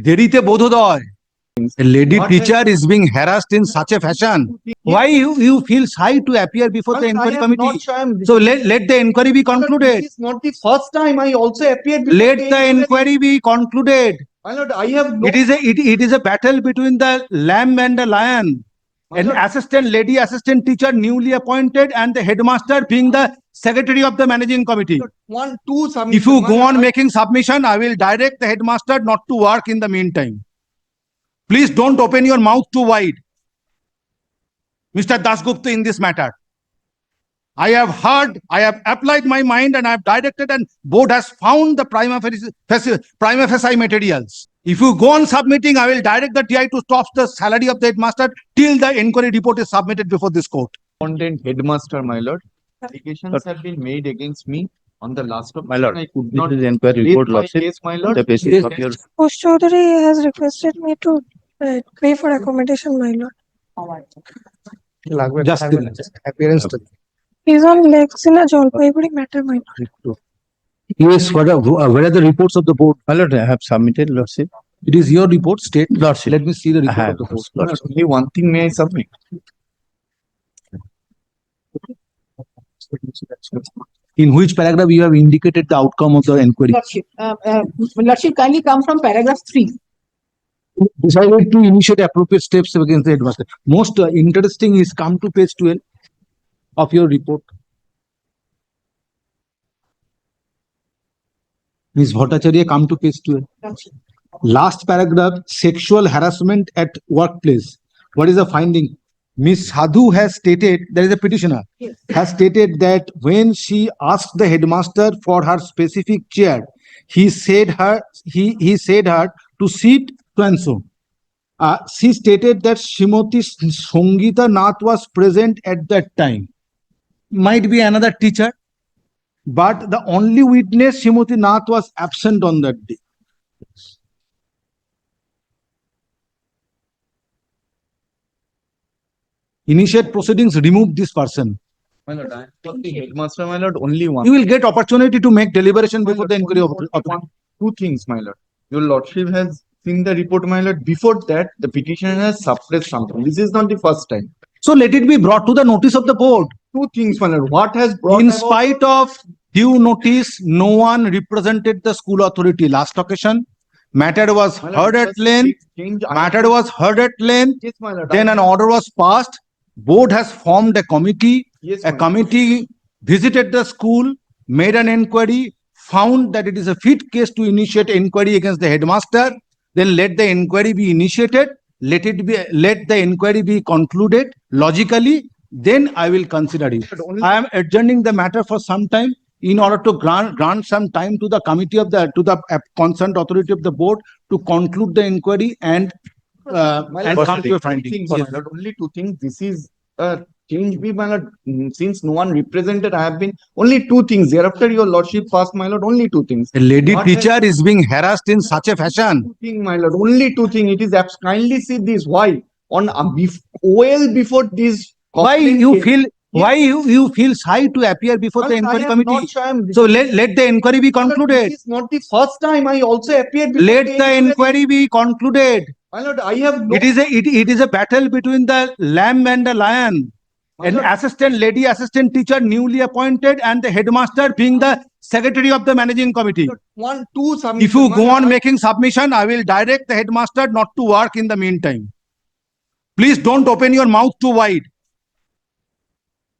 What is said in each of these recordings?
দেরিতে বোধোদয়. A lady teacher is being harassed in such a fashion. Why you feel shy to appear before the inquiry committee? So let the inquiry be concluded. This is not the first time I also appeared before Let the inquiry be concluded. My lord, I have no. It is a battle between the lamb and the lion. An lady assistant teacher newly appointed and the headmaster being the secretary of the managing committee. Submission. If you go on making submission, I will direct the headmaster not to work in the meantime. Please don't open your mouth too wide, Mr. Dasgupta, in this matter. I have heard, I have applied my mind and I have directed, and board has found the prima facie materials. If you go on submitting, I will direct the TI to stop the salary of the headmaster till the inquiry report is submitted before this court. Respondent headmaster, my lord. Allegations have been made against me on the last of My lord, I could this not is inquiry plead report, my lordship. case, my lord. The basis of your Post Chaudhary has requested me to pay for accommodation, my lord. Just appearance. He's on legs in a Jalpaiguri matter, my lord. Yes, where are the reports of the board? My lord, I have submitted, lordship. It is your report, state. Lordship. Let me see the I report have, of the board. lordship. Only one thing may I submit. In which paragraph you have indicated the outcome of the inquiry? Lordship, kindly come from paragraph 3. Decided to initiate appropriate steps against the headmaster. Most interesting is come to page 12 of your report. Ms. Bhattacharya, come to page 12. Last paragraph, sexual harassment at workplace. What is the finding? Ms. Sadhu has stated, there is a petitioner, Yes. has stated that when she asked the headmaster for her specific chair, he said her to sit so and so. She stated that Shrimati Sangita Nath was present at that time. Might be another teacher, but the only witness, Shrimati Nath, was absent on that day. Initiate proceedings, remove this person. My lord, I am not the headmaster, my lord, only one. You will get opportunity to make deliberation before the inquiry. Two things, my lord. Your lordship has seen the report, my lord. Before that, the petitioner has suppressed something. This is not the first time. So let it be brought to the notice of the board. Two things, my lord. What has brought In about- spite of due notice, no one represented the school authority last occasion. Matter was My lord, heard it at was length. changed. Matter was heard at length. Yes, my lord. Then an order was passed. Board has formed a committee. Yes, A my lord. committee visited the school, made an inquiry, found that it is a fit case to initiate inquiry against the headmaster. Then let the inquiry be initiated. Let the inquiry be concluded logically. Then I will consider it. I am adjourning the matter for some time in order to grant some time to the committee of the concerned authority of the board to conclude the inquiry and come to a finding. Things, my lord, only two things. This is a change, my lord. Since no one represented, I have been only two things. Thereafter, your lordship passed, my lord. Only two things. A lady What teacher is being harassed in such a fashion. Two thing, my lord. Only two things. It is kindly see this. Why on well before this. Why you feel shy to appear before the inquiry committee? So let the inquiry be concluded. This is not the first time I also appeared before Let the inquiry be concluded. My lord, I have no. It is a battle between the lamb and the lion. My An lord, lady assistant teacher newly appointed and the headmaster being the secretary of the managing committee. two submission. If you My go lord, on making submission, I will direct the headmaster not to work in the meantime. Please don't open your mouth too wide,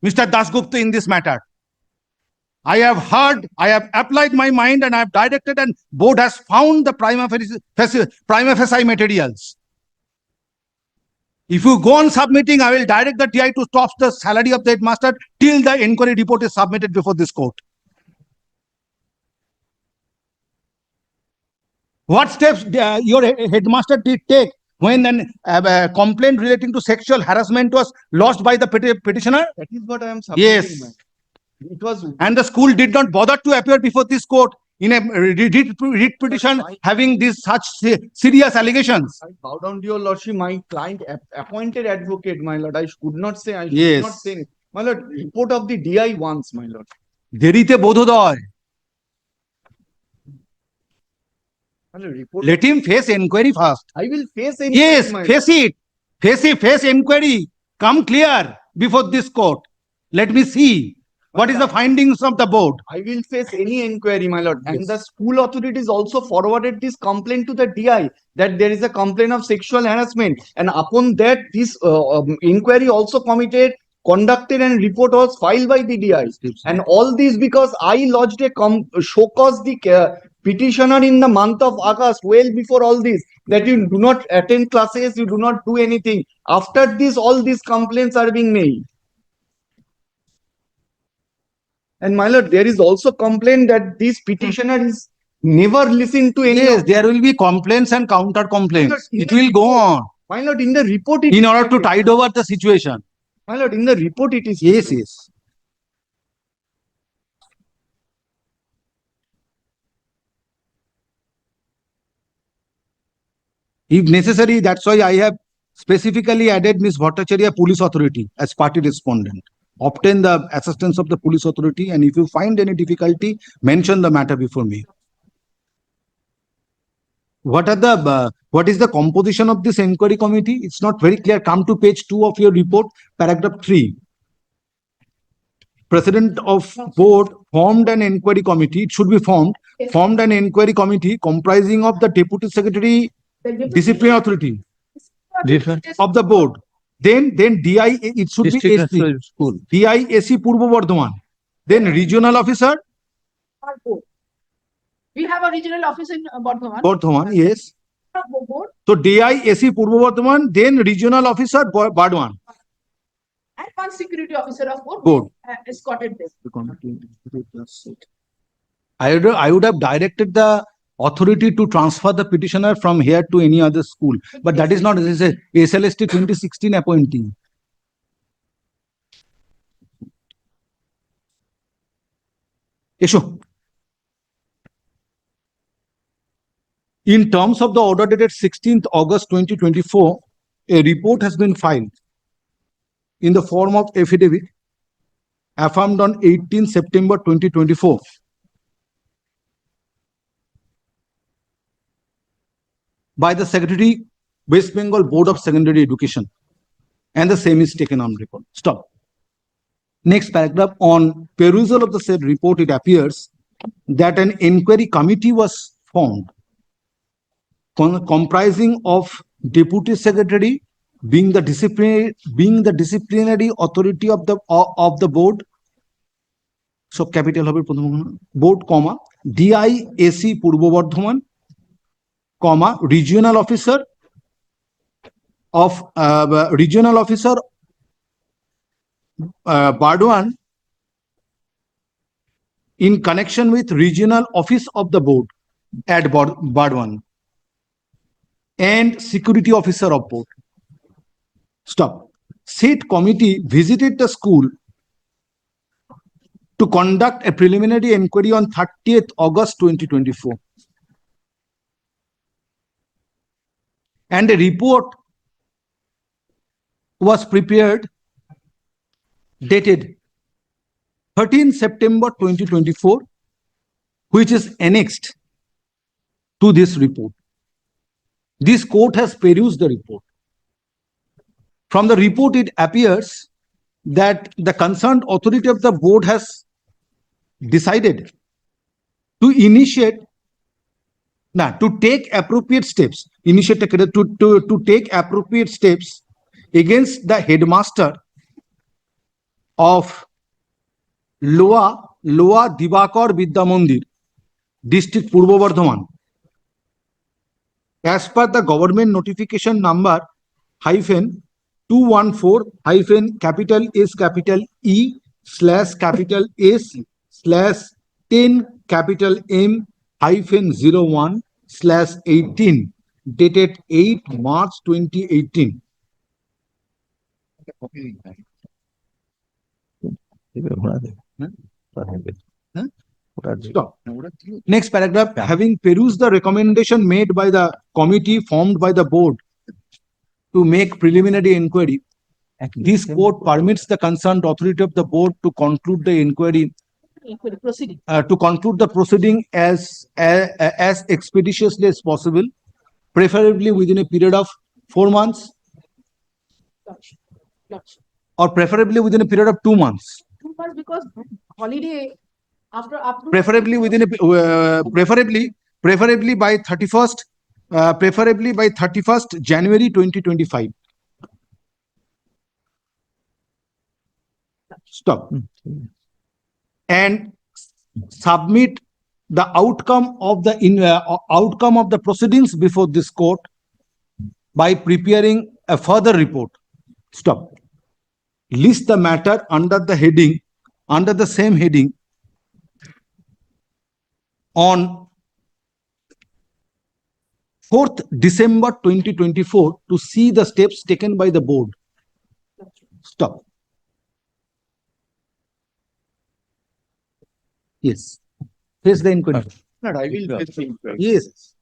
Mr. Dasgupta, in this matter. I have heard, I have applied my mind and I have directed, and board has found the prima facie materials. If you go on submitting, I will direct the TI to stop the salary of the headmaster till the inquiry report is submitted before this court. What steps your headmaster did take when a complaint relating to sexual harassment was lodged by the petitioner? that is what I am submitting. Yes. ma'am. It was. And the school did not bother to appear before this court in a writ petition having these such serious allegations. I bow down to your lordship. My client appointed advocate, my lord. I could not say. I should Yes. not say. My lord, report of the DI once, my lord. দেরিতে বোধোদয়. My lord, report. Let him face inquiry first. I will face any. Yes, face it. Face inquiry. Come clear before this court. Let me see what is the findings of the board. I will face any inquiry, my lord. And the school authorities also forwarded this complaint to the DI that there is a complaint of sexual harassment. And upon that, this inquiry also conducted and report was filed by the DI. And all this because I lodged a show cause the petitioner in the month of August, well before all this, that you do not attend classes, you do not do anything. After this, all these complaints are being made. And my lord, there is also complaint that this petitioner is never listened to any. Yes, there will be complaints and counter complaints. Yes, It will go on My lord, in the report, it in is order to stated. tide over the situation. My lord, in the report, it is. Yes, yes. If necessary, that's why I have specifically added Ms. Bhattacharya Police Authority as party respondent. Obtain the assistance of the police authority, and if you find any difficulty, mention the matter before me. What is the composition of this inquiry committee? It's not very clear. Come to page 2 of your report, paragraph 3. President of board formed an inquiry committee. It should be formed an inquiry committee comprising of the deputy secretary, discipline authority of the board. Then DI, it should District be AC, National School. DIAC Purbo Bardhaman. Then regional officer, Our board. We have a regional office in Bardhaman. Bardhaman, yes. Board So DIAC Purbo Bardhaman, then regional officer Bardhaman. and one security officer of board. Board. Escorted this. I would have directed the authority to transfer the petitioner from here to any other school, but that is not, this is a SLST 2016 appointee. Issue. In terms of the order dated 16th August 2024, a report has been filed in the form of affidavit affirmed on 18 September 2024. By the Secretary, West Bengal Board of Secondary Education, and the same is taken on record. Stop. Next paragraph, on perusal of the said report, it appears that an inquiry committee was formed comprising of deputy secretary being the disciplinary authority of the board. So capital hobe prothom board, comma DIAC Purbo Bardhaman, comma regional officer Bardhaman in connection with regional office of the board at Bardhaman, and security officer of board. Stop. Said committee visited the school to conduct a preliminary inquiry on 30th August 2024. And a report was prepared dated 13 September 2024, which is annexed to this report. This court has perused the report. From the report, it appears that the concerned authority of the board has decided to initiate, to take appropriate steps, to take appropriate steps against the headmaster of Loa Dibakar Vidya Mandir, District Purbo Bardhaman, as per the government notification number -214 capital S capital E / capital S / 10 capital M -01 / 18 dated 8 March 2018. Stop. Next paragraph, having perused the recommendation made by the committee formed by the board to make preliminary inquiry, this court permits the concerned authority of the board to conclude the inquiry inquiry proceeding. To conclude the proceeding as expeditiously as possible, preferably within a period of 4 months, Lordship, Lordship. or preferably within a period of 2 months. 2 months because holiday after approval. Preferably within a preferably by 31st preferably by 31st January 2025. Stop. And submit the outcome of the proceedings before this court by preparing a further report. Stop. List the matter under the same heading on 4th December 2024 to see the steps taken by the board. Stop. Yes. Face the inquiry. My lord, I will face the inquiry. Yes.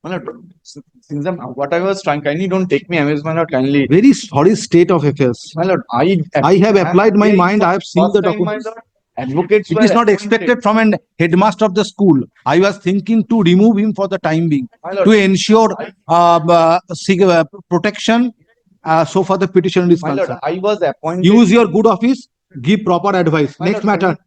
My lord, since what I was trying, kindly don't take me amiss, my lord, kindly. Very sorry state of affairs. My lord, I have applied my mind. I have seen the First time, my documents. lord, advocates It were is not appointed. expected from an headmaster of the school. I was thinking to remove him for the time being My lord, to ensure protection. So far the petitioner is my lord, concerned. I was appointed. Use your good office. Give proper advice. My Next lord, matter.